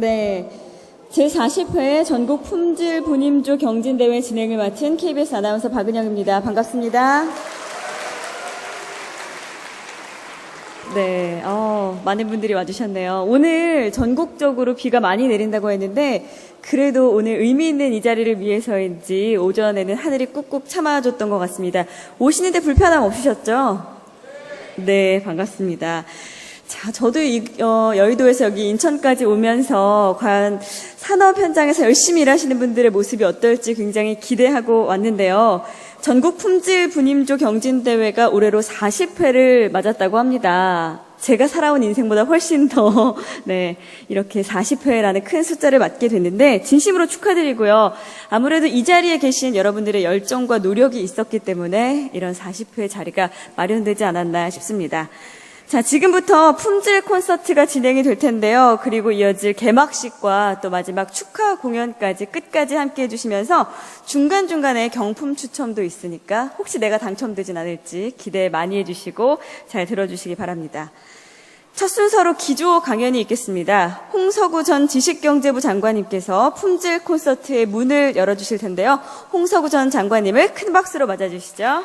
네, 제40회 전국 품질 분임조 경진대회 진행을 맡은 KBS 아나운서 박은영입니다. 반갑습니다. 네, 많은 분들이 와주셨네요. 오늘 전국적으로 비가 많이 내린다고 했는데 그래도 오늘 의미 있는 이 자리를 위해서인지 오전에는 하늘이 꾹꾹 참아줬던 것 같습니다. 오시는데 불편함 없으셨죠? 네, 반갑습니다. 자, 저도 여의도에서 여기 인천까지 오면서 과연 산업 현장에서 열심히 일하시는 분들의 모습이 어떨지 굉장히 기대하고 왔는데요. 전국 품질 분임조 경진대회가 올해로 40회를 맞았다고 합니다. 제가 살아온 인생보다 훨씬 더, 이렇게 40회라는 큰 숫자를 맞게 됐는데, 진심으로 축하드리고요. 아무래도 이 자리에 계신 여러분들의 열정과 노력이 있었기 때문에 이런 40회 자리가 마련되지 않았나 싶습니다. 자, 지금부터 품질 콘서트가 진행이 될 텐데요. 그리고 이어질 개막식과 또 마지막 축하 공연까지 끝까지 함께 해주시면서 중간중간에 경품 추첨도 있으니까 혹시 내가 당첨되진 않을지 기대 많이 해주시고 잘 들어주시기 바랍니다. 첫 순서로 기조 강연이 있겠습니다. 홍석우 전 지식경제부 장관님께서 품질 콘서트의 문을 열어주실 텐데요. 홍석우 전 장관님을 큰 박수로 맞아주시죠.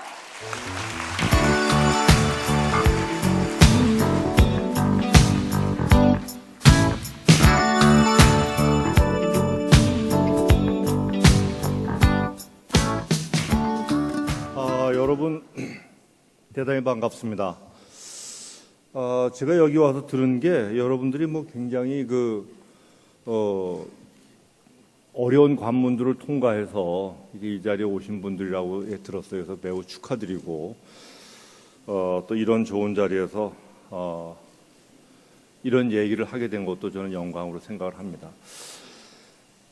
여러분 대단히 반갑습니다. 제가 여기 와서 들은 게 여러분들이 굉장히 어려운 관문들을 통과해서 이 자리에 오신 분들이라고 들었어요. 그래서 매우 축하드리고 또 이런 좋은 자리에서 이런 얘기를 하게 된 것도 저는 영광으로 생각을 합니다.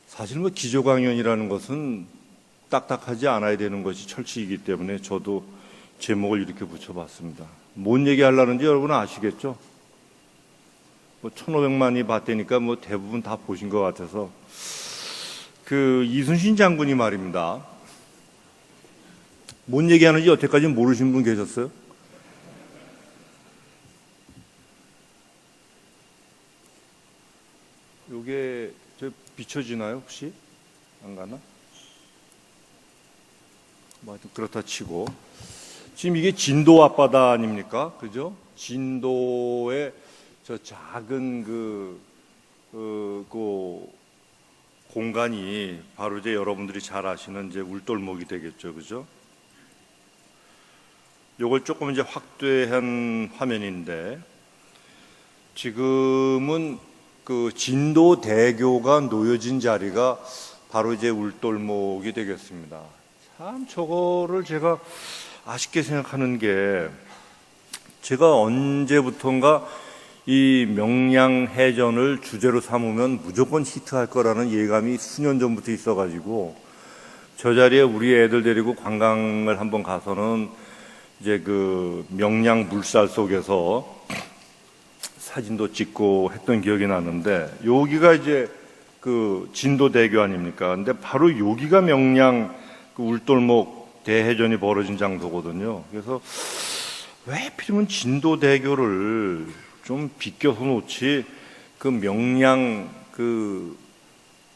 사실 기조 강연이라는 것은 딱딱하지 않아야 되는 것이 철칙이기 때문에 저도 제목을 이렇게 붙여봤습니다. 뭔 얘기 하려는지 여러분은 아시겠죠? 1,500만이 봤다니까 대부분 다 보신 것 같아서. 이순신 장군이 말입니다. 뭔 얘기 하는지 여태까지 모르신 분 계셨어요? 요게 비춰지나요, 혹시? 안 가나? 하여튼 그렇다 치고 지금 이게 진도 앞바다 아닙니까? 그죠? 진도의 저 작은 공간이 바로 이제 여러분들이 잘 아시는 이제 울돌목이 되겠죠. 그죠? 요걸 조금 이제 확대한 화면인데 지금은 진도대교가 놓여진 자리가 바로 이제 울돌목이 되겠습니다. 참 저거를 제가 아쉽게 생각하는 게 제가 언제부턴가 이 명량해전을 주제로 삼으면 무조건 히트할 거라는 예감이 수년 전부터 있어가지고 저 자리에 우리 애들 데리고 관광을 한번 가서는 이제 명량 물살 속에서 사진도 찍고 했던 기억이 나는데 여기가 이제 진도대교 아닙니까? 근데 바로 여기가 명량 울돌목 대해전이 벌어진 장소거든요. 그래서 왜 하필이면 진도대교를 좀 비껴서 놓지 명량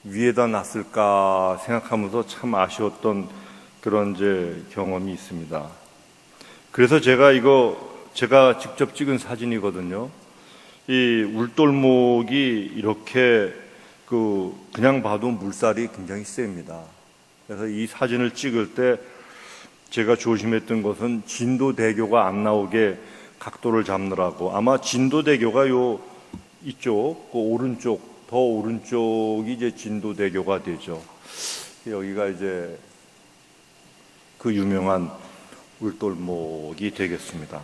위에다 놨을까 생각하면서 참 아쉬웠던 그런 이제 경험이 있습니다. 그래서 제가 직접 찍은 사진이거든요. 이 울돌목이 이렇게 그냥 봐도 물살이 굉장히 셉니다. 그래서 이 사진을 찍을 때 제가 조심했던 것은 진도대교가 안 나오게 각도를 잡느라고 아마 진도대교가 이쪽 오른쪽 더 오른쪽이 이제 진도대교가 되죠. 여기가 이제 유명한 울돌목이 되겠습니다.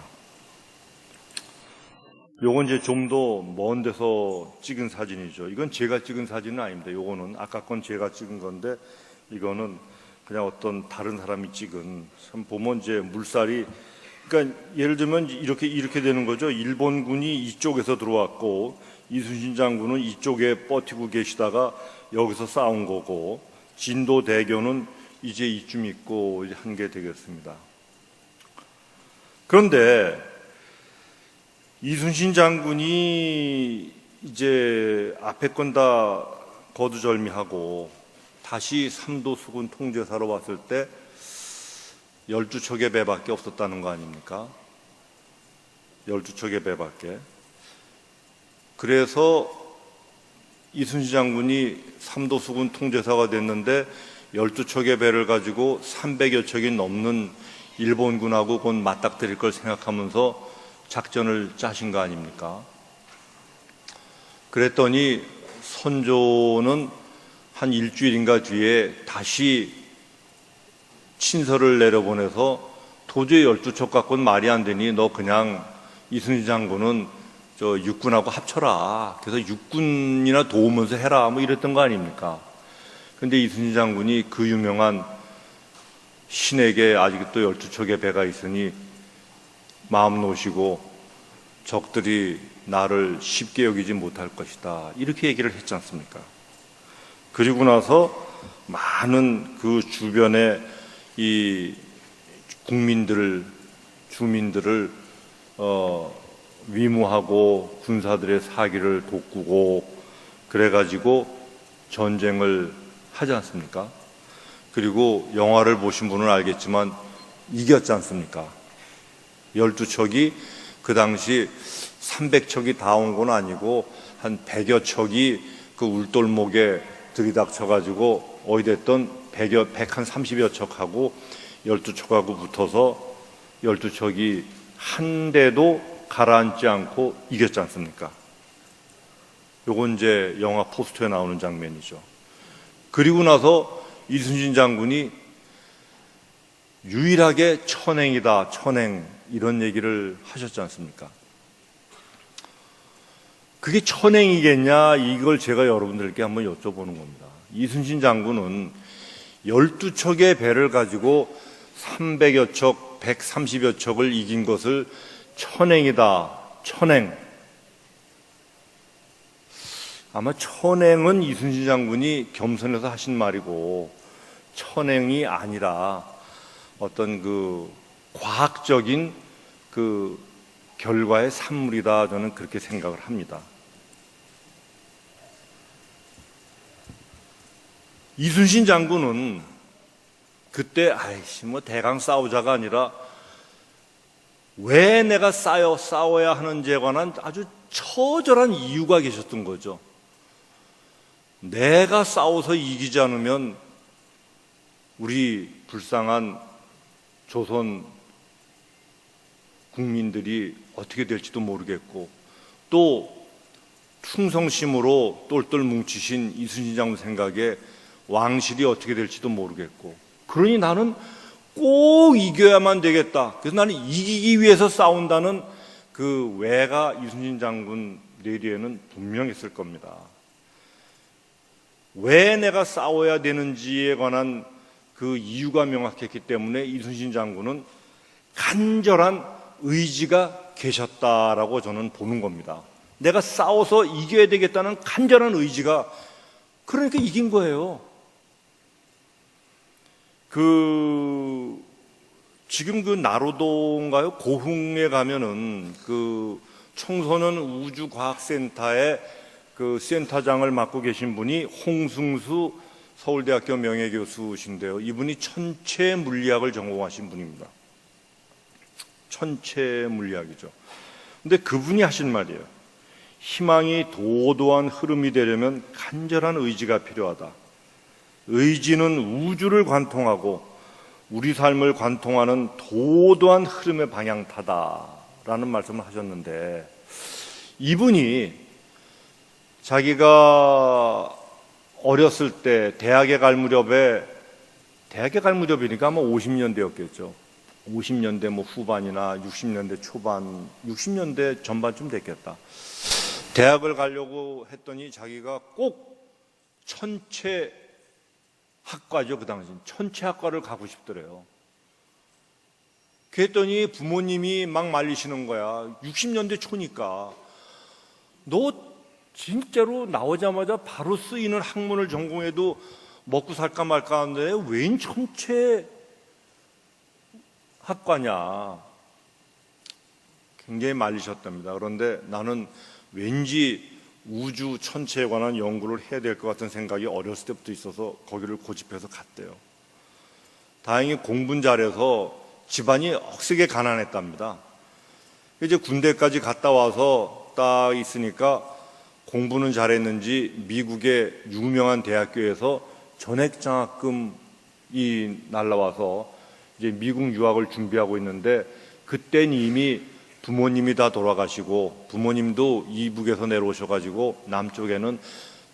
요건 이제 좀 더 먼 데서 찍은 사진이죠. 이건 제가 찍은 사진은 아닙니다. 요거는 아까 건 제가 찍은 건데 이거는 그냥 어떤 다른 사람이 찍은 참 보면 이제 물살이 그러니까 예를 들면 이렇게 되는 거죠. 일본군이 이쪽에서 들어왔고 이순신 장군은 이쪽에 버티고 계시다가 여기서 싸운 거고 진도대교는 이제 이쯤 있고 한 게 되겠습니다. 그런데 이순신 장군이 이제 앞에 건 다 거두절미하고 다시 삼도 수군 통제사로 왔을 때 12척의 배밖에 없었다는 거 아닙니까? 12척의 배밖에. 그래서 이순신 장군이 삼도 수군 통제사가 됐는데 12척의 배를 가지고 300여 척이 넘는 일본군하고 곧 맞닥뜨릴 걸 생각하면서 작전을 짜신 거 아닙니까? 그랬더니 선조는 한 일주일인가 뒤에 다시 친서를 내려보내서 도저히 12척 갖고는 말이 안 되니 너 그냥 이순신 장군은 저 육군하고 합쳐라. 그래서 육군이나 도우면서 해라. 뭐 이랬던 거 아닙니까? 근데 이순신 장군이 그 유명한 신에게 아직도 12척의 배가 있으니 마음 놓으시고 적들이 나를 쉽게 여기지 못할 것이다. 이렇게 얘기를 했지 않습니까? 그리고 나서 많은 그 주변의 이 국민들을, 주민들을 위무하고 군사들의 사기를 돋구고 그래가지고 전쟁을 하지 않습니까? 그리고 영화를 보신 분은 알겠지만 이겼지 않습니까? 12척이 그 당시 300척이 다 온 건 아니고 한 100여 척이 그 울돌목에 들이닥쳐가지고 어디됐든 130여 척하고 12척하고 붙어서 12척이 한 대도 가라앉지 않고 이겼지 않습니까? 요건 이제 영화 포스터에 나오는 장면이죠. 그리고 나서 이순신 장군이 유일하게 천행이다, 천행 이런 얘기를 하셨지 않습니까? 그게 천행이겠냐 이걸 제가 여러분들께 한번 여쭤보는 겁니다. 이순신 장군은 12척의 배를 가지고 300여 척, 130여 척을 이긴 것을 천행이다, 천행. 아마 천행은 이순신 장군이 겸손해서 하신 말이고 천행이 아니라 어떤 그 과학적인 그 결과의 산물이다 저는 그렇게 생각을 합니다. 이순신 장군은 그때 아이씨 뭐 대강 싸우자가 아니라 왜 내가 싸워야 하는지에 관한 아주 처절한 이유가 계셨던 거죠. 내가 싸워서 이기지 않으면 우리 불쌍한 조선 국민들이 어떻게 될지도 모르겠고 또 충성심으로 똘똘 뭉치신 이순신 장군 생각에 왕실이 어떻게 될지도 모르겠고 그러니 나는 꼭 이겨야만 되겠다. 그래서 나는 이기기 위해서 싸운다는 그 왜가 이순신 장군 내리에는 분명히 있을 겁니다. 왜 내가 싸워야 되는지에 관한 그 이유가 명확했기 때문에 이순신 장군은 간절한 의지가 계셨다라고 저는 보는 겁니다. 내가 싸워서 이겨야 되겠다는 간절한 의지가 그러니까 이긴 거예요. 지금 그 나로도인가요? 고흥에 가면은 그 청소년 우주과학센터의 그 센터장을 맡고 계신 분이 홍승수 서울대학교 명예교수신데요. 이분이 천체 물리학을 전공하신 분입니다. 천체 물리학이죠. 근데 그분이 하신 말이에요. 희망이 도도한 흐름이 되려면 간절한 의지가 필요하다. 의지는 우주를 관통하고 우리 삶을 관통하는 도도한 흐름의 방향타다라는 말씀을 하셨는데 이분이 자기가 어렸을 때 대학에 갈 무렵이니까 아마 50년대였겠죠. 50년대 뭐 후반이나 60년대 초반, 60년대 전반쯤 됐겠다. 대학을 가려고 했더니 자기가 꼭 천체학과죠. 그 당시 천체학과를 가고 싶더래요. 그랬더니 부모님이 막 말리시는 거야. 60년대 초니까 너 진짜로 나오자마자 바로 쓰이는 학문을 전공해도 먹고 살까 말까 하는데 웬 천체학과냐. 굉장히 말리셨답니다. 그런데 나는 왠지 우주 천체에 관한 연구를 해야 될 것 같은 생각이 어렸을 때부터 있어서 거기를 고집해서 갔대요. 다행히 공부는 잘해서 집안이 억세게 가난했답니다. 이제 군대까지 갔다 와서 딱 있으니까 공부는 잘했는지 미국의 유명한 대학교에서 전액장학금이 날라와서 이제 미국 유학을 준비하고 있는데, 그땐 이미 부모님이 다 돌아가시고 부모님도 이북에서 내려오셔가지고 남쪽에는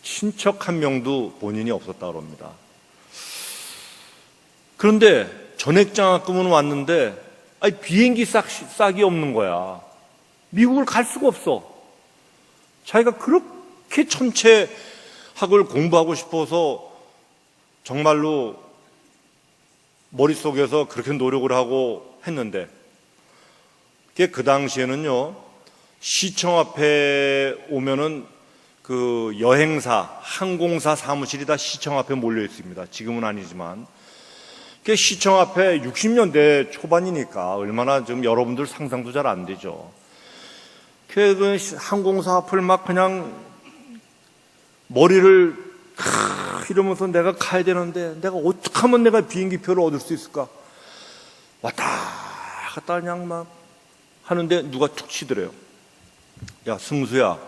친척 한 명도 본인이 없었다고 합니다. 그런데 전액장학금은 왔는데 비행기 싹이 없는 거야. 미국을 갈 수가 없어. 자기가 그렇게 천체학을 공부하고 싶어서 정말로 머릿속에서 그렇게 노력을 하고 했는데, 그 당시에는요, 시청 앞에 오면은 그 여행사, 항공사 사무실이 다 시청 앞에 몰려 있습니다. 지금은 아니지만. 그 시청 앞에 60년대 초반이니까 얼마나 좀 여러분들 상상도 잘 안 되죠. 그 항공사 앞을 막 그냥 머리를 이러면서 내가 가야 되는데 내가 어떻게 하면 내가 비행기표를 얻을 수 있을까? 왔다 갔다 그냥 막 하는데 누가 툭 치더래요. 야, 승수야,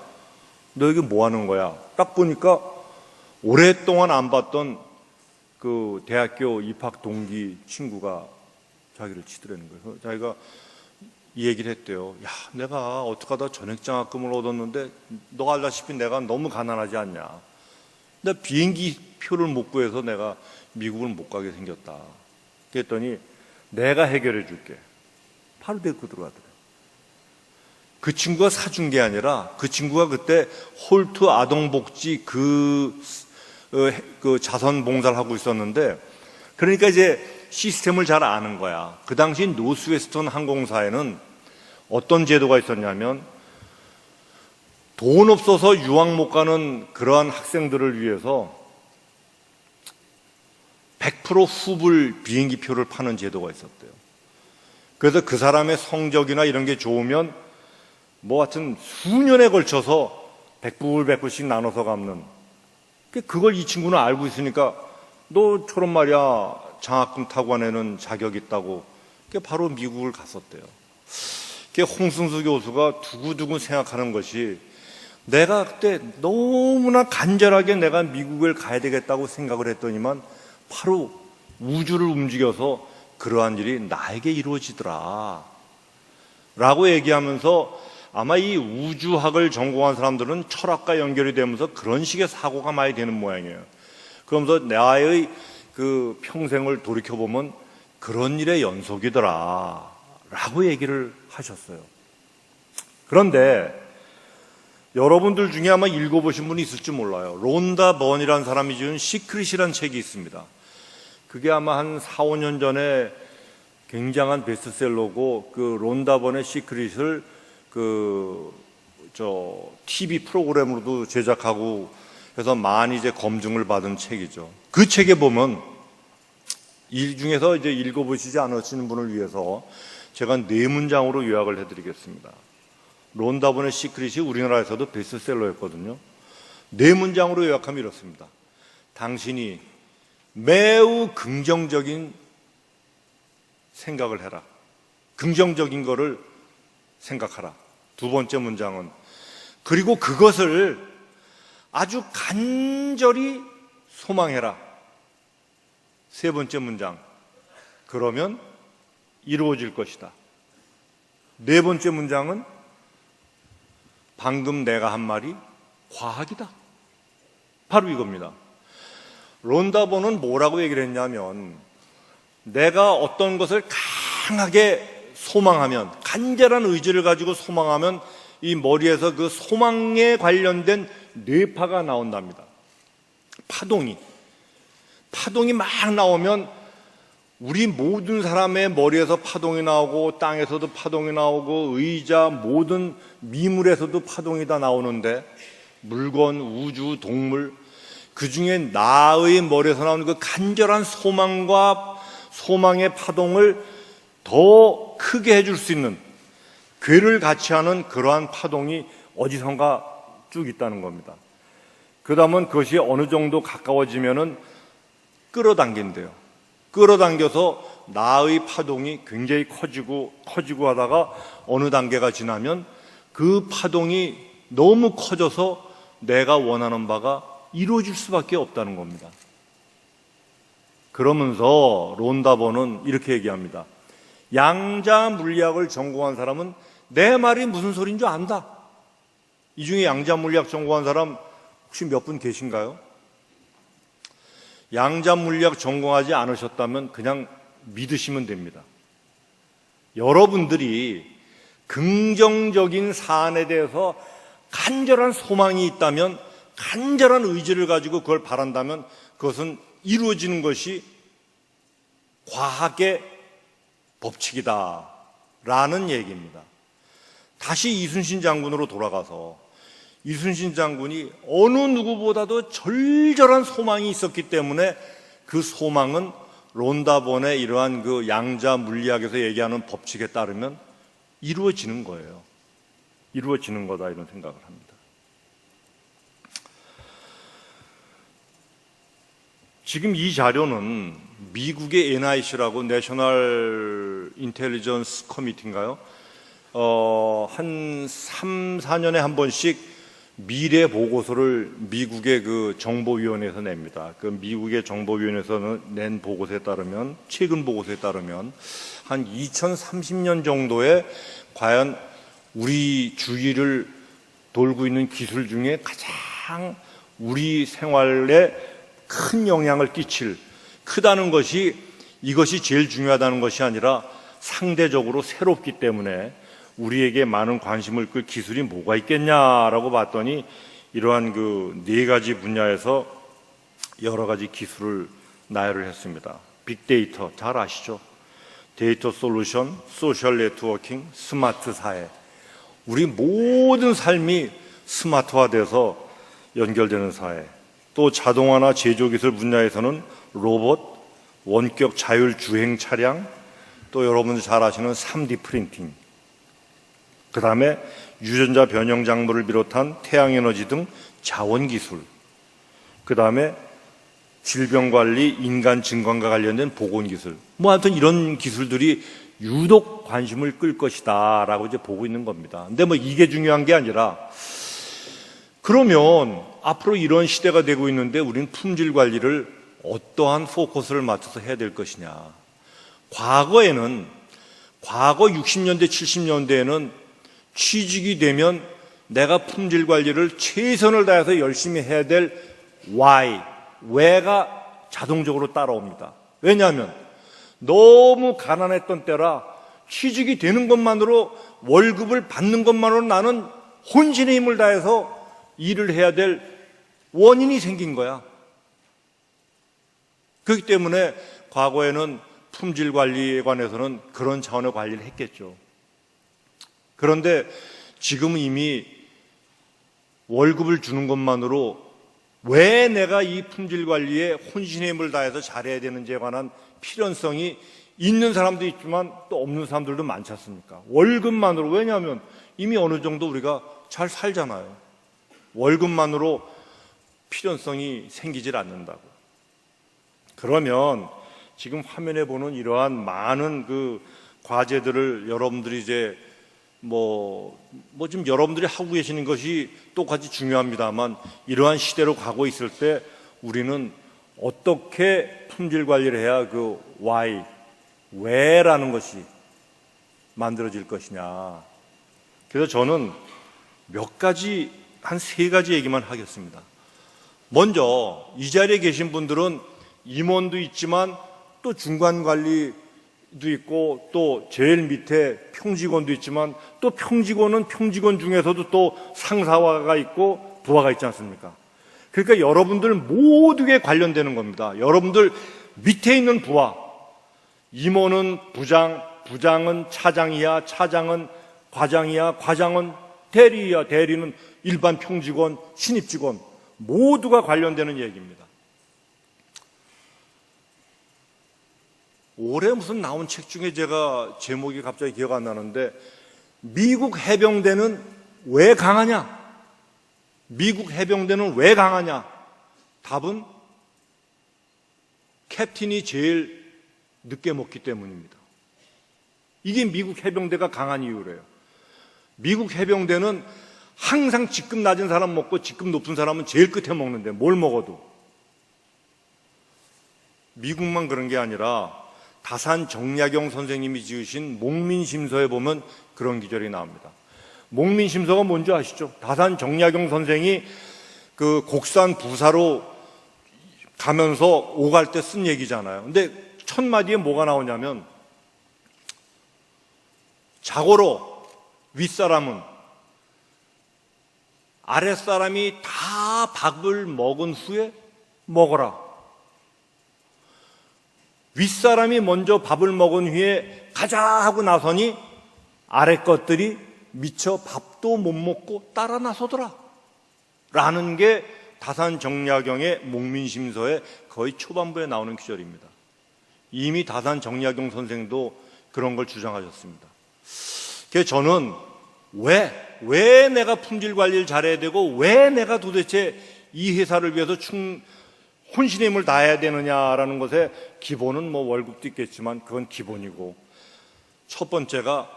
너 여기 뭐 하는 거야? 딱 보니까 오랫동안 안 봤던 그 대학교 입학 동기 친구가 자기를 치더라는 거예요. 자기가 이 얘기를 했대요. 야, 내가 어떻게 하다 전액장학금을 얻었는데 너가 알다시피 내가 너무 가난하지 않냐? 내가 비행기 표를 못 구해서 내가 미국을 못 가게 생겼다. 그랬더니 내가 해결해 줄게. 바로 데리고 들어가더래요. 그 친구가 사준 게 아니라 그 친구가 그때 홀트 아동복지 그 자선봉사를 하고 있었는데, 그러니까 이제 시스템을 잘 아는 거야. 그 당시 노스웨스턴 항공사에는 어떤 제도가 있었냐면, 돈 없어서 유학 못 가는 그러한 학생들을 위해서 100% 후불 비행기표를 파는 제도가 있었대요. 그래서 그 사람의 성적이나 이런 게 좋으면 뭐 하여튼 수년에 걸쳐서 100불 100불씩 나눠서 갚는, 그걸 이 친구는 알고 있으니까 너처럼 말이야 장학금 타고 가내는 자격이 있다고 바로 미국을 갔었대요. 홍승수 교수가 두고두고 생각하는 것이, 내가 그때 너무나 간절하게 내가 미국을 가야 되겠다고 생각을 했더니만 바로 우주를 움직여서 그러한 일이 나에게 이루어지더라 라고 얘기하면서, 아마 이 우주학을 전공한 사람들은 철학과 연결이 되면서 그런 식의 사고가 많이 되는 모양이에요. 그러면서 나의 그 평생을 돌이켜보면 그런 일의 연속이더라 라고 얘기를 하셨어요. 그런데 여러분들 중에 아마 읽어보신 분이 있을지 몰라요. 론다 번이라는 사람이 지은 시크릿이라는 책이 있습니다. 그게 아마 한 4, 5년 전에 굉장한 베스트셀러고, 그 론다 번의 시크릿을 TV 프로그램으로도 제작하고 해서 많이 이제 검증을 받은 책이죠. 그 책에 보면 이 중에서 이제 읽어보시지 않으시는 분을 위해서 제가 4문장으로 요약을 해드리겠습니다. 론다 번의 시크릿이 우리나라에서도 베스트셀러였거든요. 4문장으로 요약하면 이렇습니다. 당신이 매우 긍정적인 생각을 해라. 긍정적인 거를 생각하라. 2번째 문장은, 그리고 그것을 아주 간절히 소망해라. 3번째 문장, 그러면 이루어질 것이다. 4번째 문장은, 방금 내가 한 말이 과학이다. 바로 이겁니다. 론다 번은 뭐라고 얘기를 했냐면, 내가 어떤 것을 강하게 소망하면, 간절한 의지를 가지고 소망하면 이 머리에서 그 소망에 관련된 뇌파가 나온답니다. 파동이 막 나오면 우리 모든 사람의 머리에서 파동이 나오고 땅에서도 파동이 나오고 의자 모든 미물에서도 파동이 다 나오는데, 물건, 우주, 동물, 그 중에 나의 머리에서 나오는 그 간절한 소망과 소망의 파동을 더 크게 해줄 수 있는, 괴를 같이 하는 그러한 파동이 어디선가 쭉 있다는 겁니다. 그 다음은 그것이 어느 정도 가까워지면은 끌어당긴대요. 끌어당겨서 나의 파동이 굉장히 커지고 하다가 어느 단계가 지나면 그 파동이 너무 커져서 내가 원하는 바가 이루어질 수밖에 없다는 겁니다. 그러면서 론다버는 이렇게 얘기합니다. 양자 물리학을 전공한 사람은 내 말이 무슨 소리인 줄 안다. 이 중에 양자 물리학 전공한 사람 혹시 몇 분 계신가요? 양자 물리학 전공하지 않으셨다면 그냥 믿으시면 됩니다. 여러분들이 긍정적인 사안에 대해서 간절한 소망이 있다면, 간절한 의지를 가지고 그걸 바란다면 그것은 이루어지는 것이 과학의 법칙이다라는 얘기입니다. 다시 이순신 장군으로 돌아가서 이순신 장군이 어느 누구보다도 절절한 소망이 있었기 때문에 그 소망은 론다본의 이러한 그 양자 물리학에서 얘기하는 법칙에 따르면 이루어지는 거예요. 이루어지는 거다, 이런 생각을 합니다. 지금 이 자료는 미국의 NIC라고 내셔널 인텔리전스 커미티인가요? 한 3, 4년에 한 번씩 미래 보고서를 미국의 그 정보위원회에서 냅니다. 그 미국의 정보위원회에서 낸 보고서에 따르면, 최근 보고서에 따르면 한 2030년 정도에 과연 우리 주위를 돌고 있는 기술 중에 가장 우리 생활에 큰 영향을 끼칠, 크다는 것이 이것이 제일 중요하다는 것이 아니라 상대적으로 새롭기 때문에 우리에게 많은 관심을 끌 기술이 뭐가 있겠냐라고 봤더니 이러한 그 네 가지 분야에서 여러 가지 기술을 나열을 했습니다. 빅데이터 잘 아시죠? 데이터 솔루션, 소셜 네트워킹, 스마트 사회. 우리 모든 삶이 스마트화돼서 연결되는 사회. 또 자동화나 제조기술 분야에서는 로봇, 원격 자율 주행 차량, 또 여러분들 잘 아시는 3D 프린팅, 그 다음에 유전자 변형 작물을 비롯한 태양에너지 등 자원기술, 그 다음에 질병관리, 인간 증강과 관련된 보건기술, 뭐 하여튼 이런 기술들이 유독 관심을 끌 것이다 라고 이제 보고 있는 겁니다. 근데 뭐 이게 중요한 게 아니라, 그러면 앞으로 이런 시대가 되고 있는데 우리는 품질 관리를 어떠한 포커스를 맞춰서 해야 될 것이냐. 과거 60년대, 70년대에는 취직이 되면 내가 품질 관리를 최선을 다해서 열심히 해야 될 왜가 자동적으로 따라옵니다. 왜냐하면 너무 가난했던 때라 취직이 되는 것만으로, 월급을 받는 것만으로 나는 혼신의 힘을 다해서 일을 해야 될 원인이 생긴 거야. 그렇기 때문에 과거에는 품질 관리에 관해서는 그런 차원의 관리를 했겠죠. 그런데 지금은 이미 월급을 주는 것만으로 왜 내가 이 품질 관리에 혼신의 힘을 다해서 잘해야 되는지에 관한 필연성이 있는 사람도 있지만 또 없는 사람들도 많지 않습니까? 월급만으로, 왜냐하면 이미 어느 정도 우리가 잘 살잖아요. 월급만으로 필연성이 생기질 않는다고. 그러면 지금 화면에 보는 이러한 많은 그 과제들을 여러분들이 이제 지금 여러분들이 하고 계시는 것이 똑같이 중요합니다만, 이러한 시대로 가고 있을 때 우리는 어떻게 품질 관리를 해야 그 왜라는 것이 만들어질 것이냐. 그래서 저는 몇 가지, 한 3가지 얘기만 하겠습니다. 먼저 이 자리에 계신 분들은 임원도 있지만 또 중간 관리도 있고 또 제일 밑에 평직원도 있지만, 또 평직원은 평직원 중에서도 또 상사가 있고 부하가 있지 않습니까? 그러니까 여러분들 모두에 관련되는 겁니다. 여러분들 밑에 있는 부하, 임원은 부장, 부장은 차장이야, 차장은 과장이야, 과장은 대리야, 대리는 일반 평직원, 신입직원, 모두가 관련되는 얘기입니다. 올해 무슨 나온 책 중에 제가 제목이 갑자기 기억 안 나는데, 미국 해병대는 왜 강하냐? 미국 해병대는 왜 강하냐? 답은 캡틴이 제일 늦게 먹기 때문입니다. 이게 미국 해병대가 강한 이유래요. 미국 해병대는 항상 직급 낮은 사람 먹고 직급 높은 사람은 제일 끝에 먹는데, 뭘 먹어도. 미국만 그런 게 아니라 다산 정약용 선생님이 지으신 목민심서에 보면 그런 기절이 나옵니다. 목민심서가 뭔지 아시죠? 다산 정약용 선생이 그 곡산 부사로 가면서 오갈 때 쓴 얘기잖아요. 근데 첫 마디에 뭐가 나오냐면, 자고로 윗사람은 아랫사람이 다 밥을 먹은 후에 먹어라. 윗사람이 먼저 밥을 먹은 후에 가자 하고 나서니 아래 것들이 미처 밥도 못 먹고 따라 나서더라 라는 게 다산 정약용의 목민심서의 거의 초반부에 나오는 구절입니다. 이미 다산 정약용 선생도 그런 걸 주장하셨습니다. 그래서 저는 왜 내가 품질 관리를 잘해야 되고 왜 내가 도대체 이 회사를 위해서 혼신의 힘을 다해야 되느냐라는 것에 기본은 뭐 월급도 있겠지만 그건 기본이고, 첫 번째가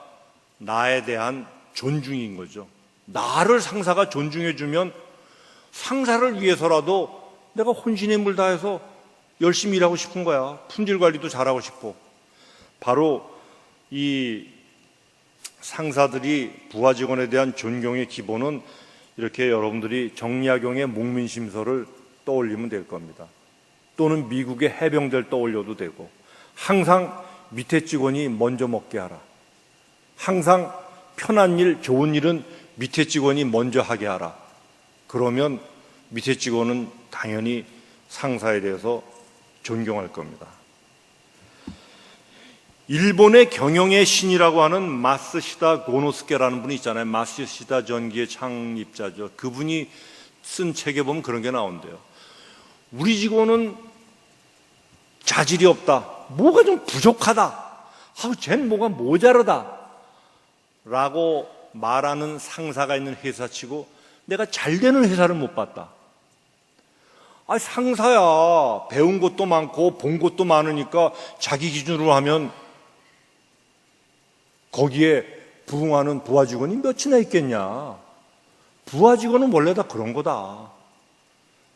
나에 대한 존중인 거죠. 나를 상사가 존중해주면 상사를 위해서라도 내가 혼신의 힘을 다해서 열심히 일하고 싶은 거야. 품질 관리도 잘하고 싶고. 바로 이 상사들이 부하 직원에 대한 존경의 기본은 이렇게 여러분들이 정약용의 목민심서를 떠올리면 될 겁니다. 또는 미국의 해병대를 떠올려도 되고, 항상 밑에 직원이 먼저 먹게 하라. 항상 편한 일, 좋은 일은 밑에 직원이 먼저 하게 하라. 그러면 밑에 직원은 당연히 상사에 대해서 존경할 겁니다. 일본의 경영의 신이라고 하는 마쓰시다 고노스케라는 분이 있잖아요. 마쓰시다 전기의 창립자죠. 그분이 쓴 책에 보면 그런 게 나온대요. 우리 직원은 자질이 없다. 뭐가 좀 부족하다. 쟤는 뭐가 모자르다. 라고 말하는 상사가 있는 회사치고 내가 잘 되는 회사를 못 봤다. 상사야. 배운 것도 많고 본 것도 많으니까 자기 기준으로 하면 거기에 부응하는 부하 직원이 몇이나 있겠냐. 부하 직원은 원래 다 그런 거다.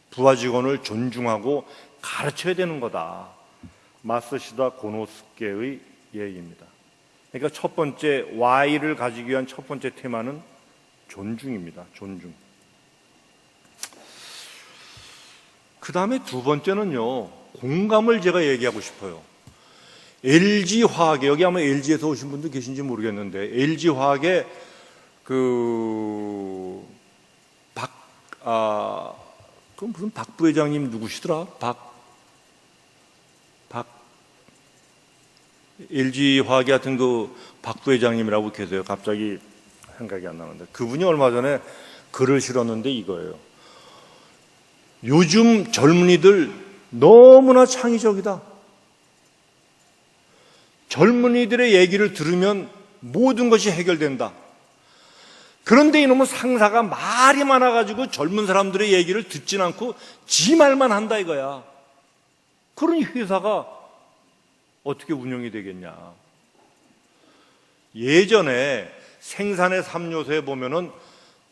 부하 직원을 존중하고 가르쳐야 되는 거다. 마쓰시다 고노스케의 얘기입니다. 그러니까 첫 번째 Y를 가지기 위한 첫 번째 테마는 존중입니다. 존중. 그 다음에 두 번째는요, 공감을 제가 얘기하고 싶어요. LG화학에, 여기 아마 LG에서 오신 분도 계신지 모르겠는데, LG화학에 그럼 무슨 박 부회장님 누구시더라? LG화학의 하여튼 그 박 부회장님이라고 계세요. 갑자기 생각이 안 나는데, 그분이 얼마 전에 글을 실었는데 이거예요. 요즘 젊은이들 너무나 창의적이다. 젊은이들의 얘기를 들으면 모든 것이 해결된다. 그런데 이놈은 상사가 말이 많아가지고 젊은 사람들의 얘기를 듣진 않고 지 말만 한다 이거야. 그러니 회사가 어떻게 운영이 되겠냐. 예전에 생산의 3요소에 보면은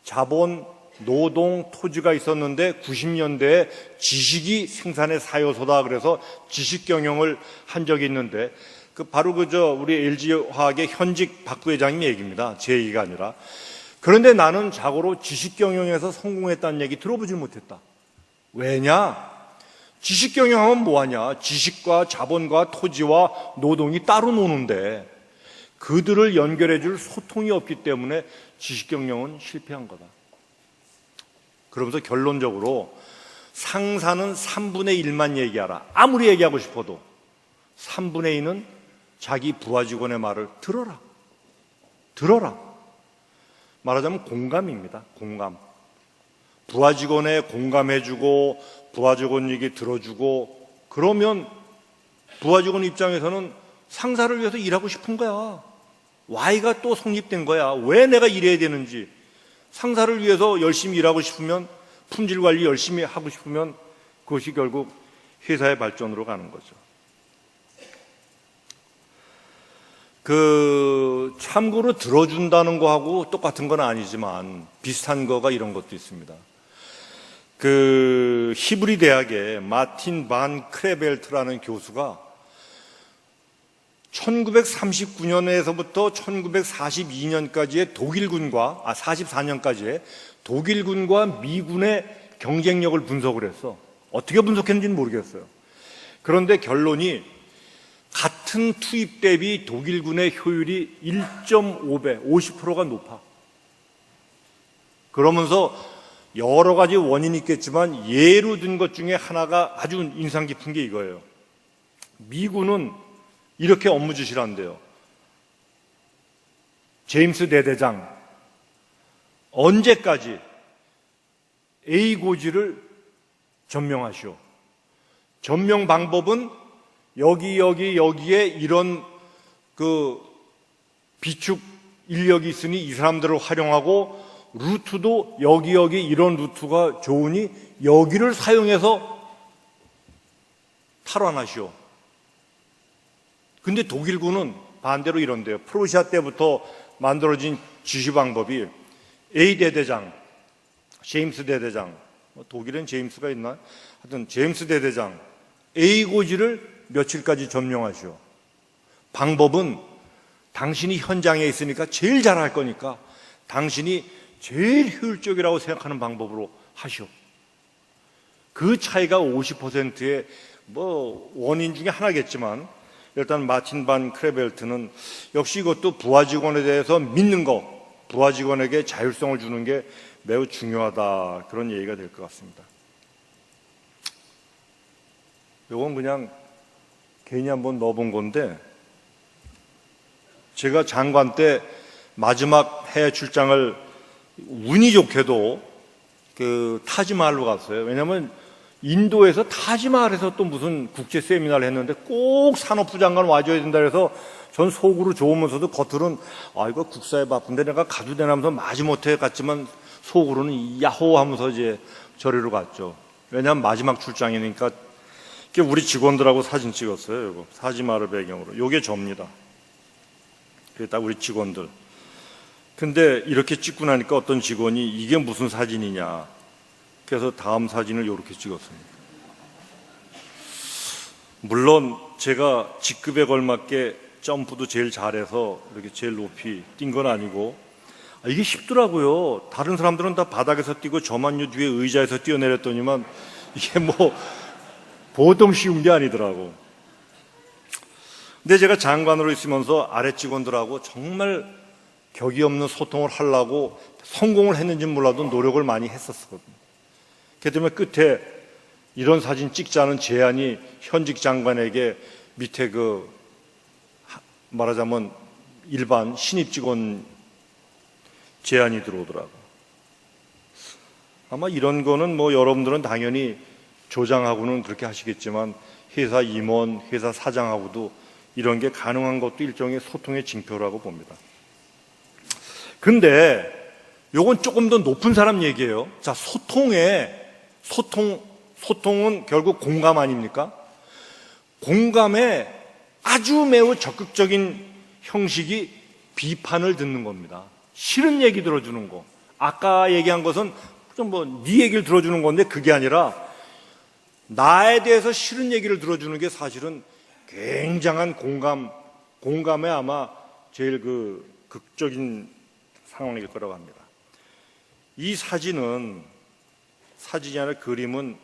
자본, 노동, 토지가 있었는데 90년대에 지식이 생산의 4요소다. 그래서 지식 경영을 한 적이 있는데, 바로 우리 LG화학의 현직 박 부회장님 얘기입니다. 제 얘기가 아니라. 그런데 나는 자고로 지식 경영에서 성공했다는 얘기 들어보질 못했다. 왜냐? 지식 경영하면 뭐하냐? 지식과 자본과 토지와 노동이 따로 노는데 그들을 연결해 줄 소통이 없기 때문에 지식 경영은 실패한 거다. 그러면서 결론적으로 상사는 3분의 1만 얘기하라. 아무리 얘기하고 싶어도 3분의 2는 자기 부하 직원의 말을 들어라. 말하자면 공감입니다. 공감. 부하 직원에 공감해주고 부하 직원 얘기 들어주고, 그러면 부하 직원 입장에서는 상사를 위해서 일하고 싶은 거야. Y가 또 성립된 거야. 왜 내가 일해야 되는지. 상사를 위해서 열심히 일하고 싶으면 품질 관리 열심히 하고 싶으면 그것이 결국 회사의 발전으로 가는 거죠. 참고로 들어준다는 거하고 똑같은 건 아니지만 비슷한 거가 이런 것도 있습니다. 히브리 대학의 마틴 반 크레벨트라는 교수가 1939년에서부터 1942년까지의 44년까지의 독일군과 미군의 경쟁력을 분석을 했어. 어떻게 분석했는지는 모르겠어요. 그런데 결론이 같은 투입 대비 독일군의 효율이 1.5배, 50%가 높아. 그러면서 여러 가지 원인이 있겠지만 예로 든 것 중에 하나가 아주 인상 깊은 게 이거예요. 미군은 이렇게 업무 지시를 한대요. 제임스 대대장, 언제까지 A 고지를 점령하시오. 점령 방법은 여기에 이런 비축 인력이 있으니 이 사람들을 활용하고, 루트도 여기 이런 루트가 좋으니 여기를 사용해서 탈환하시오. 근데 독일군은 반대로 이런데요. 프로시아 때부터 만들어진 지시 방법이 A 대대장, 제임스 대대장, 독일엔 제임스가 있나? 하여튼 제임스 대대장, A 고지를 며칠까지 점령하시오. 방법은 당신이 현장에 있으니까 제일 잘할 거니까 당신이 제일 효율적이라고 생각하는 방법으로 하시오. 그 차이가 50%의 원인 중에 하나겠지만, 일단 마틴 반 크레벨트는 역시 이것도 부하 직원에 대해서 믿는 거, 부하 직원에게 자율성을 주는 게 매우 중요하다, 그런 얘기가 될 것 같습니다. 이건 그냥 괜히 한번 넣어본 건데, 제가 장관 때 마지막 해외 출장을 운이 좋게도 타지마할로 갔어요. 왜냐하면 인도에서 타지마할에서 또 무슨 국제 세미나를 했는데 꼭 산업부 장관 와줘야 된다 해서 전 속으로 좋으면서도 겉으로는 이거 국사에 바쁜데 내가 가도 되나 하면서 마지못해 갔지만 속으로는 야호 하면서 이제 저리로 갔죠. 왜냐하면 마지막 출장이니까. 우리 직원들하고 사진 찍었어요. 이거 타지마할 배경으로. 요게 접니다. 그게 딱 우리 직원들. 근데 이렇게 찍고 나니까 어떤 직원이 이게 무슨 사진이냐, 그래서 다음 사진을 이렇게 찍었습니다. 물론 제가 직급에 걸맞게 점프도 제일 잘해서 이렇게 제일 높이 뛴 건 아니고, 이게 쉽더라고요. 다른 사람들은 다 바닥에서 뛰고 저만 요 뒤에 의자에서 뛰어내렸더니만 이게 보통 쉬운 게 아니더라고. 근데 제가 장관으로 있으면서 아래 직원들하고 정말 격이 없는 소통을 하려고 성공을 했는지는 몰라도 노력을 많이 했었거든요. 그렇기 때문에 끝에 이런 사진 찍자는 제안이 현직 장관에게 밑에 말하자면 일반 신입 직원 제안이 들어오더라고요. 아마 이런 거는 여러분들은 당연히 조장하고는 그렇게 하시겠지만 회사 임원, 회사 사장하고도 이런 게 가능한 것도 일종의 소통의 징표라고 봅니다. 근데 요건 조금 더 높은 사람 얘기예요. 자, 소통은 결국 공감 아닙니까? 공감의 아주 매우 적극적인 형식이 비판을 듣는 겁니다. 싫은 얘기 들어주는 거. 아까 얘기한 것은 네 얘기를 들어주는 건데, 그게 아니라 나에 대해서 싫은 얘기를 들어주는 게 사실은 굉장한 공감에 아마 제일 극적인 상황일 거라고 합니다. 이 사진이 아니라 그림은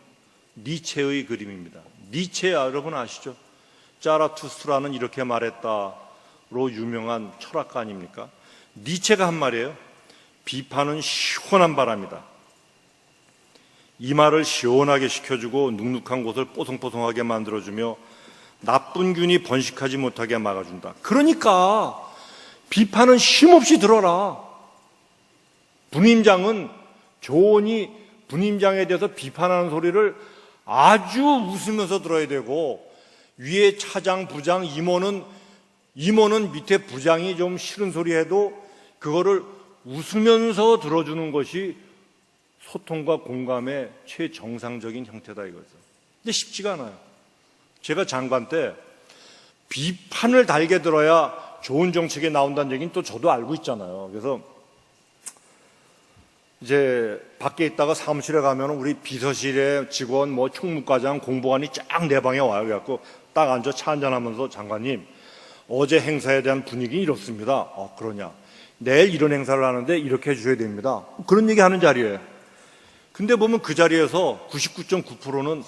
니체의 그림입니다. 니체 여러분 아시죠? 자라투스트라는 이렇게 말했다로 유명한 철학가 아닙니까? 니체가 한 말이에요. 비판은 시원한 바람이다. 이마를 시원하게 식혀주고 눅눅한 곳을 뽀송뽀송하게 만들어주며 나쁜 균이 번식하지 못하게 막아준다. 그러니까 비판은 쉼없이 들어라. 분임장은 조언이 분임장에 대해서 비판하는 소리를 아주 웃으면서 들어야 되고, 위에 차장, 부장, 임원은 밑에 부장이 좀 싫은 소리 해도 그거를 웃으면서 들어주는 것이 소통과 공감의 최정상적인 형태다 이거죠. 근데 쉽지가 않아요. 제가 장관 때 비판을 달게 들어야 좋은 정책이 나온다는 얘기는 또 저도 알고 있잖아요. 그래서 이제 밖에 있다가 사무실에 가면 우리 비서실의 직원, 뭐 총무과장, 공보관이 쫙 내 방에 와요. 그래갖고 딱 앉아 차 한잔하면서 장관님, 어제 행사에 대한 분위기 이렇습니다. 그러냐. 내일 이런 행사를 하는데 이렇게 해주셔야 됩니다. 그런 얘기 하는 자리에. 근데 보면 그 자리에서 99.9%는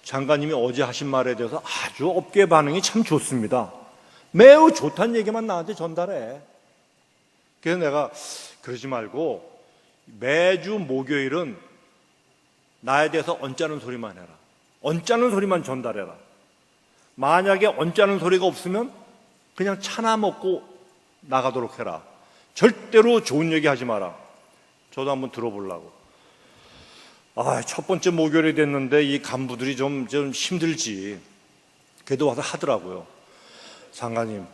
장관님이 어제 하신 말에 대해서 아주 업계 반응이 참 좋습니다. 매우 좋다는 얘기만 나한테 전달해. 그래서 내가 그러지 말고 매주 목요일은 나에 대해서 언짢은 소리만 해라. 언짢은 소리만 전달해라. 만약에 언짢은 소리가 없으면 그냥 차나 먹고 나가도록 해라. 절대로 좋은 얘기 하지 마라. 저도 한번 들어보려고. 첫 번째 목요일이 됐는데 이 간부들이 좀 힘들지. 그래도 와서 하더라고요. 장관님,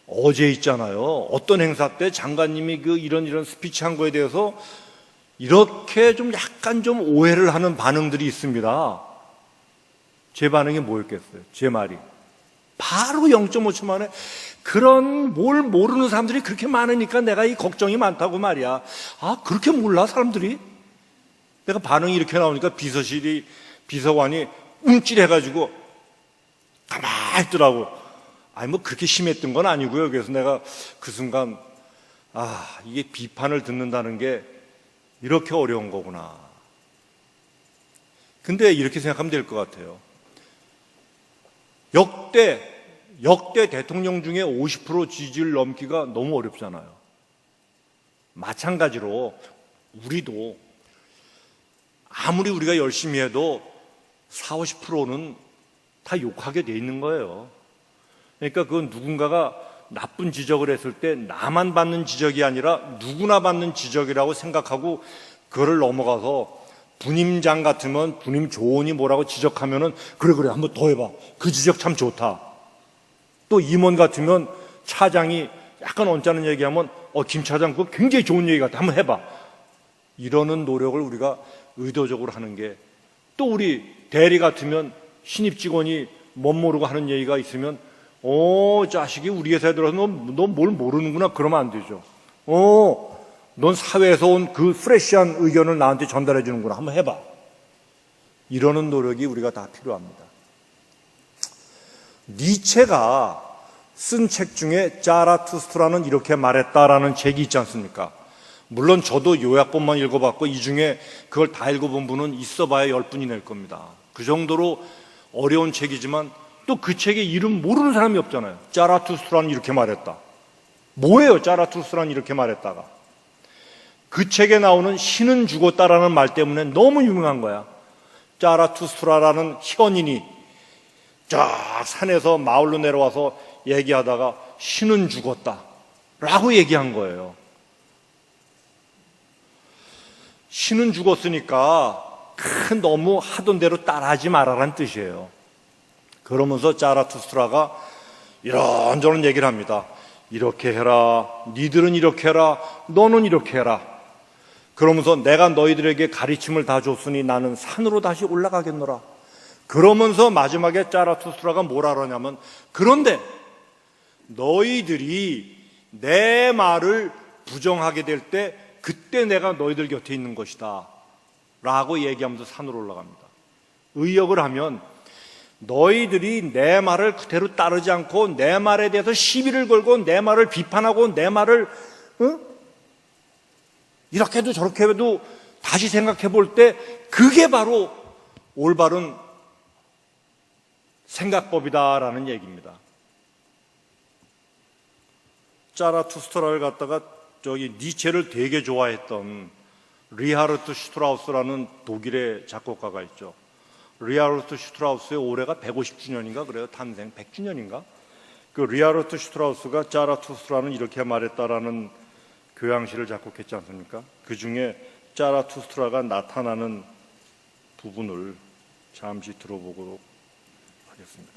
어제 있잖아요. 어떤 행사 때 장관님이 이런 스피치 한 거에 대해서 이렇게 좀 약간 좀 오해를 하는 반응들이 있습니다. 제 반응이 뭐였겠어요? 제 말이. 바로 0.5초 만에 그런 뭘 모르는 사람들이 그렇게 많으니까 내가 이 걱정이 많다고 말이야. 그렇게 몰라 사람들이? 내가 반응이 이렇게 나오니까 비서관이 움찔해가지고 가만히 있더라고. 뭐 그렇게 심했던 건 아니고요. 그래서 내가 그 순간 이게 비판을 듣는다는 게 이렇게 어려운 거구나. 근데 이렇게 생각하면 될 것 같아요. 역대 대통령 중에 50% 지지율 넘기가 너무 어렵잖아요. 마찬가지로 우리도 아무리 우리가 열심히 해도 40, 50%는 다 욕하게 돼 있는 거예요. 그러니까 그건 누군가가 나쁜 지적을 했을 때 나만 받는 지적이 아니라 누구나 받는 지적이라고 생각하고 그거를 넘어가서 분임장 같으면 분임 조언이 뭐라고 지적하면은 그래 한번 더 해봐. 그 지적 참 좋다. 또 임원 같으면 차장이 약간 언짢은 얘기하면 김 차장 그거 굉장히 좋은 얘기 같아. 한번 해봐. 이러는 노력을 우리가 의도적으로 하는 게, 또 우리 대리 같으면 신입 직원이 못 모르고 하는 얘기가 있으면 자식이 우리 회사에 들어서 너 뭘 모르는구나 그러면 안 되죠. 넌 사회에서 온 그 프레시한 의견을 나한테 전달해 주는구나. 한번 해봐. 이러는 노력이 우리가 다 필요합니다. 니체가 쓴 책 중에 자라투스트라는 이렇게 말했다라는 책이 있지 않습니까? 물론 저도 요약본만 읽어봤고 이 중에 그걸 다 읽어본 분은 있어봐야 10분이 될 겁니다. 그 정도로 어려운 책이지만 또 그 책의 이름 모르는 사람이 없잖아요. 자라투스트라는 이렇게 말했다. 뭐예요? 자라투스트라는 이렇게 말했다가. 그 책에 나오는 신은 죽었다라는 말 때문에 너무 유명한 거야. 자라투스트라라는 현인이 쫙 산에서 마을로 내려와서 얘기하다가 신은 죽었다라고 얘기한 거예요. 신은 죽었으니까 너무 하던 대로 따라하지 말아라는 뜻이에요. 그러면서 자라투스트라가 이런저런 얘기를 합니다. 이렇게 해라, 니들은 이렇게 해라, 너는 이렇게 해라. 그러면서 내가 너희들에게 가르침을 다 줬으니 나는 산으로 다시 올라가겠노라. 그러면서 마지막에 자라투스트라가 뭐라 그러냐면, 그런데 너희들이 내 말을 부정하게 될 때 그때 내가 너희들 곁에 있는 것이다 라고 얘기하면서 산으로 올라갑니다. 의역을 하면 너희들이 내 말을 그대로 따르지 않고 내 말에 대해서 시비를 걸고 내 말을 비판하고 내 말을 이렇게 해도 저렇게 해도 다시 생각해 볼 때 그게 바로 올바른 생각법이다라는 얘기입니다. 자라투스트라를 갖다가 니체를 되게 좋아했던 리하르트 슈트라우스라는 독일의 작곡가가 있죠. 리하르트 슈트라우스의 올해가 150주년인가 그래요. 탄생 100주년인가? 그 리하르트 슈트라우스가 자라투스트라는 이렇게 말했다라는 교향시를 작곡했지 않습니까? 그 중에 자라투스트라가 나타나는 부분을 잠시 들어보도록 하겠습니다.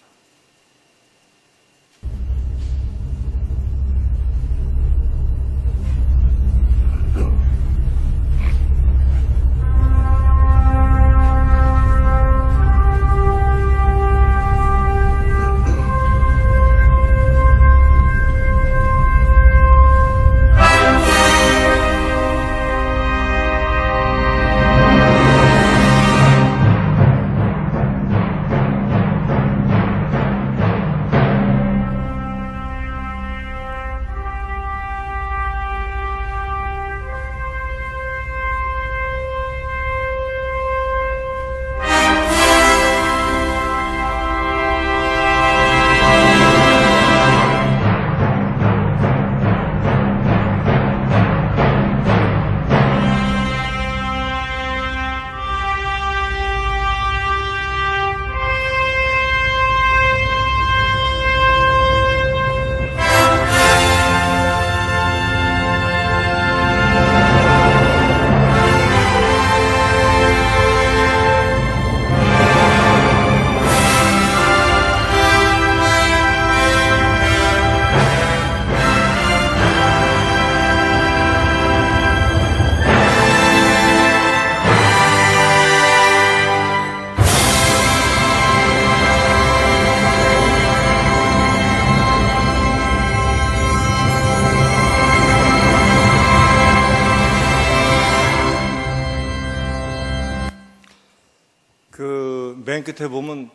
끝에 보면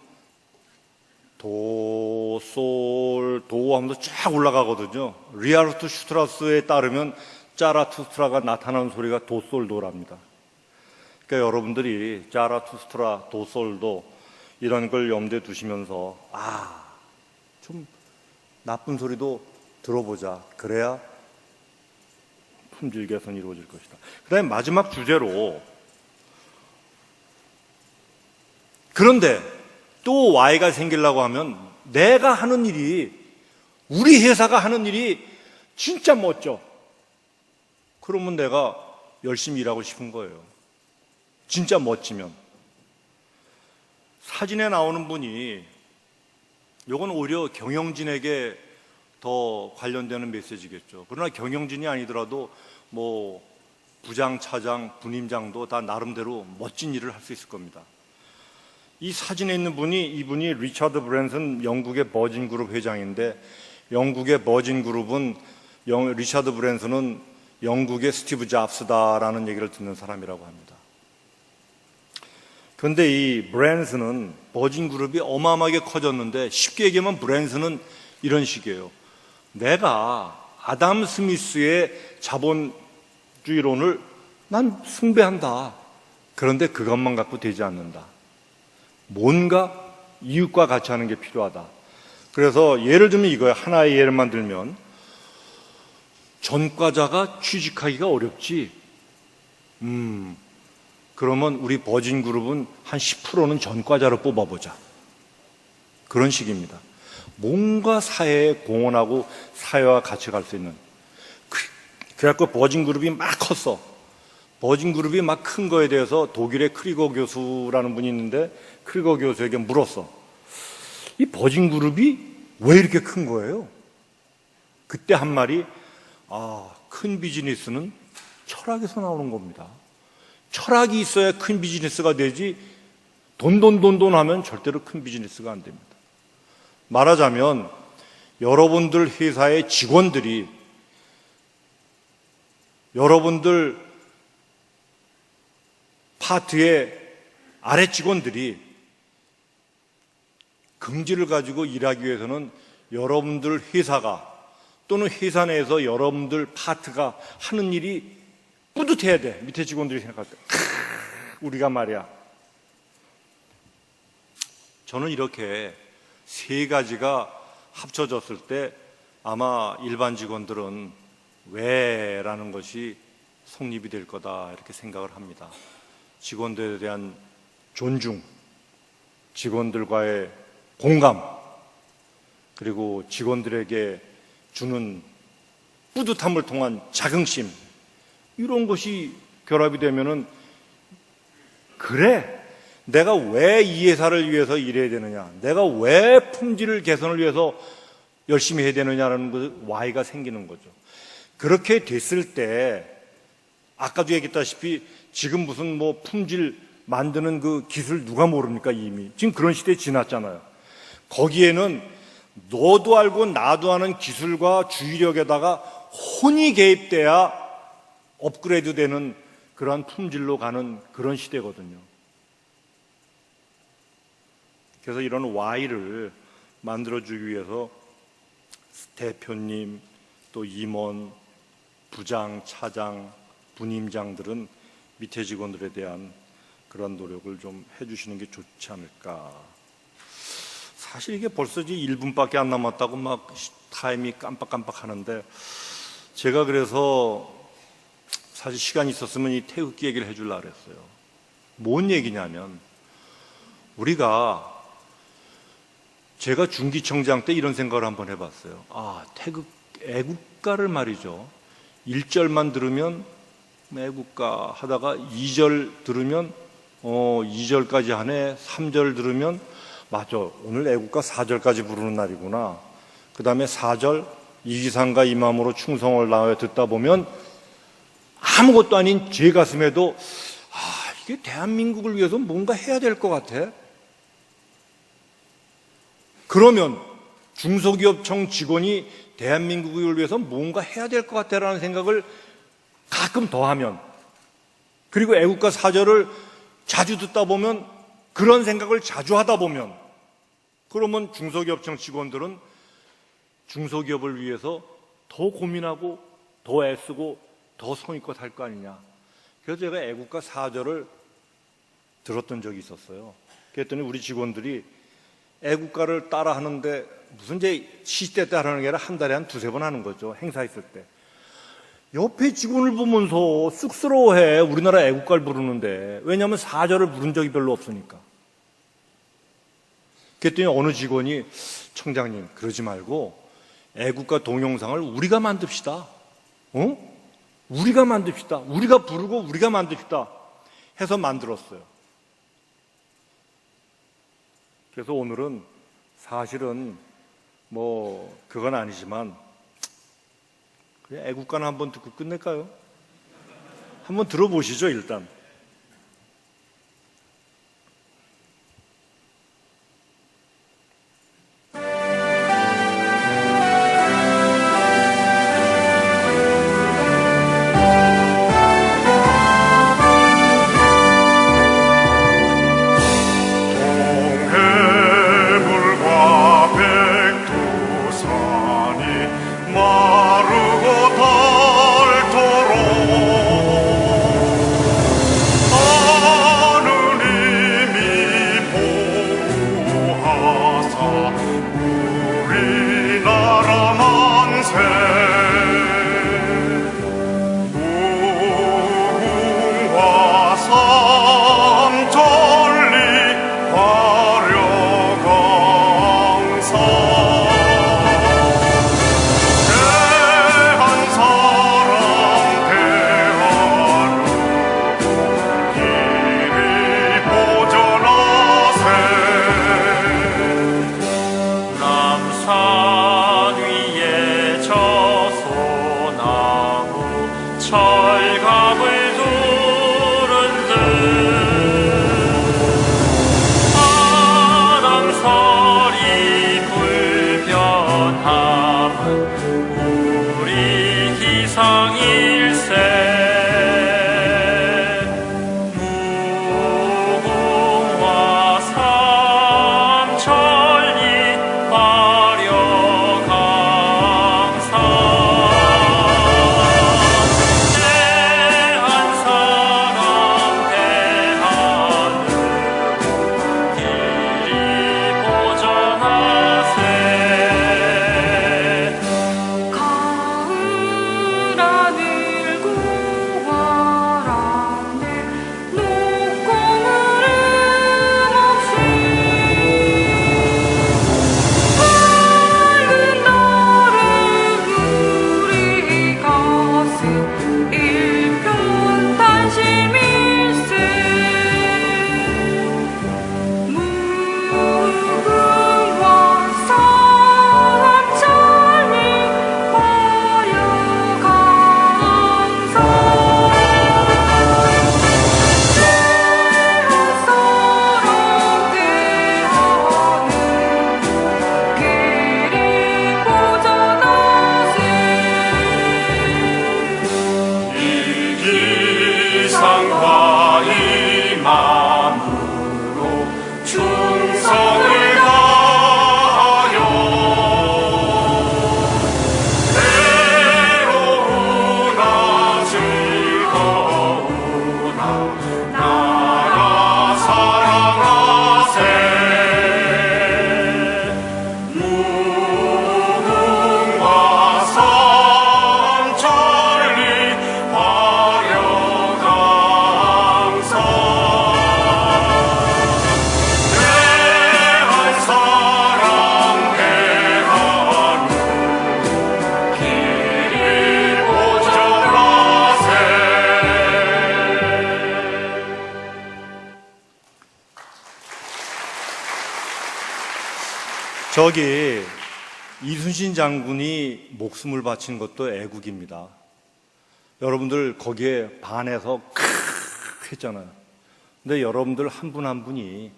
도, 솔, 도 하면서 쫙 올라가거든요. 리하르트 슈트라스에 따르면 짜라투스트라가 나타나는 소리가 도, 솔, 도랍니다. 그러니까 여러분들이 짜라투스트라, 도, 솔, 도 이런 걸 염두에 두시면서 좀 나쁜 소리도 들어보자. 그래야 품질 개선이 이루어질 것이다. 그 다음에 마지막 주제로, 그런데 또 Y가 생기려고 하면 내가 하는 일이, 우리 회사가 하는 일이 진짜 멋져. 그러면 내가 열심히 일하고 싶은 거예요. 진짜 멋지면. 사진에 나오는 분이, 요건 오히려 경영진에게 더 관련되는 메시지겠죠. 그러나 경영진이 아니더라도 뭐 부장, 차장, 분임장도 다 나름대로 멋진 일을 할 수 있을 겁니다. 이 사진에 있는 분이, 이분이 리처드 브랜슨 영국의 버진 그룹 회장인데, 영국의 버진 그룹은 리처드 브랜슨은 영국의 스티브 잡스다라는 얘기를 듣는 사람이라고 합니다. 그런데 이 브랜슨은, 버진 그룹이 어마어마하게 커졌는데, 쉽게 얘기하면 브랜슨은 이런 식이에요. 내가 아담 스미스의 자본주의론을 난 숭배한다. 그런데 그것만 갖고 되지 않는다. 뭔가 이웃과 같이 하는 게 필요하다. 그래서 예를 들면 이거예요. 하나의 예를만 들면, 전과자가 취직하기가 어렵지. 그러면 우리 버진 그룹은 한 10%는 전과자로 뽑아보자. 그런 식입니다. 뭔가 사회에 공헌하고 사회와 같이 갈 수 있는. 그래갖고 버진 그룹이 막 컸어. 버진 그룹이 막 큰 거에 대해서 독일의 크리거 교수라는 분이 있는데, 크리거 교수에게 물었어. 이 버진 그룹이 왜 이렇게 큰 거예요? 그때 한 말이, 큰 비즈니스는 철학에서 나오는 겁니다. 철학이 있어야 큰 비즈니스가 되지, 돈 하면 절대로 큰 비즈니스가 안 됩니다. 말하자면 여러분들 회사의 직원들이, 여러분들 파트의 아래 직원들이 긍지를 가지고 일하기 위해서는 여러분들 회사가, 또는 회사 내에서 여러분들 파트가 하는 일이 뿌듯해야 돼. 밑에 직원들이 생각할 때, 우리가 말이야. 저는 이렇게 세 가지가 합쳐졌을 때 아마 일반 직원들은 왜라는 것이 성립이 될 거다, 이렇게 생각을 합니다. 직원들에 대한 존중, 직원들과의 공감, 그리고 직원들에게 주는 뿌듯함을 통한 자긍심, 이런 것이 결합이 되면은, 그래, 내가 왜 이 회사를 위해서 일해야 되느냐, 내가 왜 품질 개선을 위해서 열심히 해야 되느냐라는 그 Y가 생기는 거죠. 그렇게 됐을 때, 아까도 얘기했다시피 지금 무슨 뭐 품질 만드는 그 기술 누가 모릅니까? 이미 지금 그런 시대에 지났잖아요. 거기에는 너도 알고 나도 아는 기술과 주의력에다가 혼이 개입돼야 업그레이드 되는 그러한 품질로 가는 그런 시대거든요. 그래서 이런 Y를 만들어주기 위해서 대표님, 또 임원, 부장, 차장, 분임장들은 밑에 직원들에 대한 그런 노력을 좀 해주시는 게 좋지 않을까. 사실 이게 벌써 1분밖에 안 남았다고 막 타임이 깜빡깜빡 하는데, 제가 그래서 사실 시간이 있었으면 이 태극기 얘기를 해주려고 그랬어요. 뭔 얘기냐면, 제가 중기청장 때 이런 생각을 한번 해봤어요. 애국가를 말이죠. 1절만 들으면 애국가 하다가 2절 들으면 2절까지 하네, 3절 들으면 맞아, 오늘 애국가 4절까지 부르는 날이구나. 그 다음에 4절 이기상과 이 마음으로 충성을 다하여 듣다 보면 아무것도 아닌 제 가슴에도 이게 대한민국을 위해서 뭔가 해야 될 것 같아. 그러면 중소기업청 직원이 대한민국을 위해서 뭔가 해야 될 것 같다라는 생각을 가끔 더 하면, 그리고 애국가 4절을 자주 듣다 보면 그런 생각을 자주 하다 보면, 그러면 중소기업청 직원들은 중소기업을 위해서 더 고민하고 더 애쓰고 더 성의껏 할 거 아니냐. 그래서 제가 애국가 4절을 들었던 적이 있었어요. 그랬더니 우리 직원들이 애국가를 따라 하는데, 무슨 이제 시대 때 하는 게 아니라 한 달에 한 두세 번 하는 거죠. 행사 있을 때. 옆에 직원을 보면서 쑥스러워해. 우리나라 애국가를 부르는데. 왜냐하면 4절을 부른 적이 별로 없으니까. 그랬더니 어느 직원이, 청장님 그러지 말고 애국가 동영상을 우리가 만듭시다. 우리가 만듭시다. 우리가 부르고 우리가 만듭시다 해서 만들었어요. 그래서 오늘은 사실은 그건 아니지만 그냥 애국가는 한번 듣고 끝낼까요? 한번 들어보시죠. 일단 저기 이순신 장군이 목숨을 바친 것도 애국입니다. 여러분들 거기에 반해서 했잖아요. 근데 여러분들 한 분 한 분이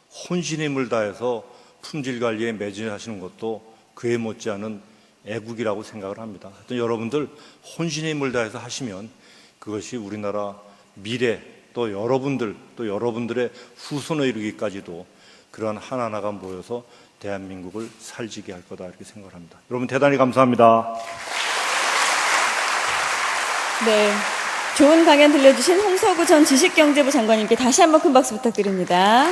혼신의 힘을 다해서 품질 관리에 매진하시는 것도 그에 못지않은 애국이라고 생각을 합니다. 하여튼 여러분들 혼신의 힘을 다해서 하시면 그것이 우리나라 미래 또 여러분들, 또 여러분들의 후손에 이르기까지도 그러한 하나하나가 모여서 대한민국을 살지게 할 거다 이렇게 생각합니다. 여러분 대단히 감사합니다. 네. 좋은 강연 들려주신 홍서구 전 지식경제부 장관님께 다시 한번 큰 박수 부탁드립니다.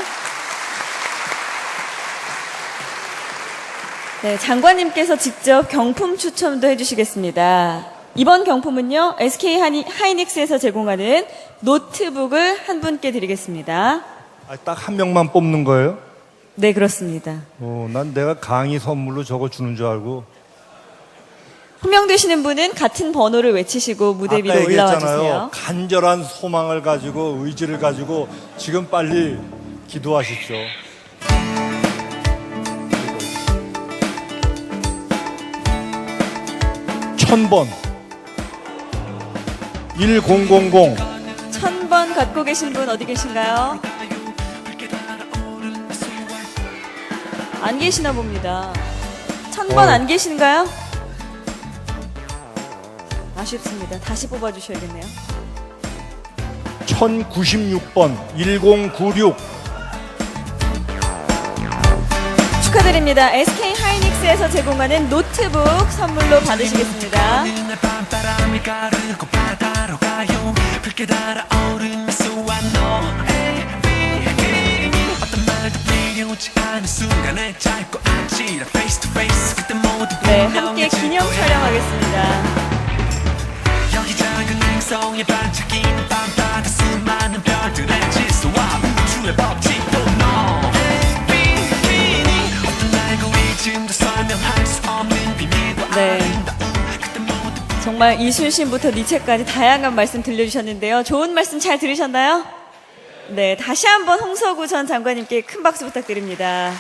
네, 장관님께서 직접 경품 추첨도 해주시겠습니다. 이번 경품은요, SK 하이닉스에서 제공하는 노트북을 한 분께 드리겠습니다. 딱 한 명만 뽑는 거예요? 네, 그렇습니다. 난 내가 강의 선물로 저거 주는 줄 알고. 호명되시는 분은 같은 번호를 외치시고 무대 위로 아까 올라와 얘기했잖아요. 주세요. 간절한 소망을 가지고 의지를 가지고 지금 빨리 기도하십시오. 1000번 1000 1000번 갖고 계신 분 어디 계신가요? 안 계시나 봅니다. 1000번 안 계신가요? 아쉽습니다. 다시 뽑아주셔야겠네요. 1096번 1096 축하드립니다. SK 하이닉스에서 제공하는 노트북 선물로 받으시겠습니다. 네, 함께 기념 촬영하겠습니다. 여기 작은 행성에 반짝이는 밤바다 수많은 별들의 질서와 우주의 법칙도 너 어떤 알고리즘도 설명할 수 없는 비밀과 네. 아름다움 그때 모두 정말 이순신부터 니체까지 다양한 말씀 들려주셨는데요. 좋은 말씀 잘 들으셨나요? 네, 다시 한번 홍서구 전 장관님께 큰 박수 부탁드립니다.